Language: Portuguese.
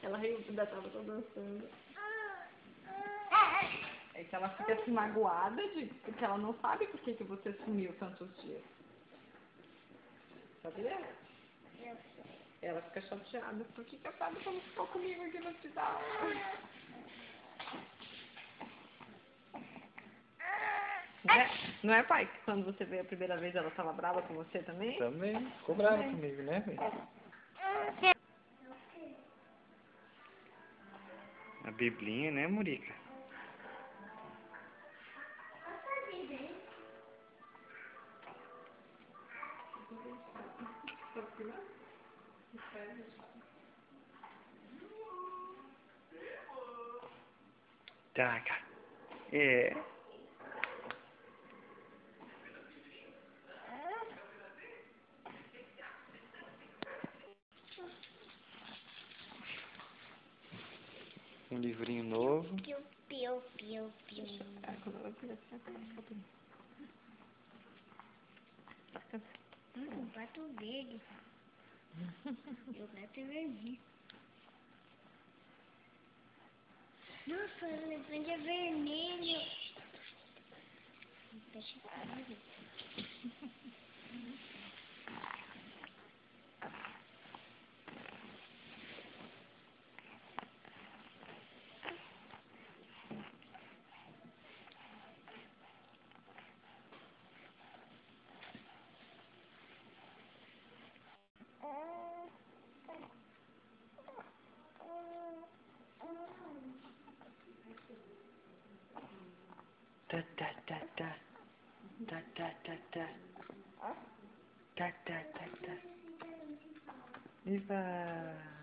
Ela riu, ainda tava dançando. É que ela fica assim magoada porque ela não sabe por que você sumiu tantos dias. Sabia? Eu sei. Ela fica chateada. Por que a Tabata não ficou comigo aqui no hospital? Não é, pai? Que quando você veio a primeira vez ela estava brava com você também? Também. Ficou brava comigo, né, filho? A Biblinha, né, Murica? Taca. É. Um livrinho novo. Piu, piu, piu, piu. O gato verde. E o gato é vermelho. Nossa, o elefante é vermelho. Fecha a cara. Ta ta ta ta. Ta ta ta ta. Ta ta ta ta. Viva!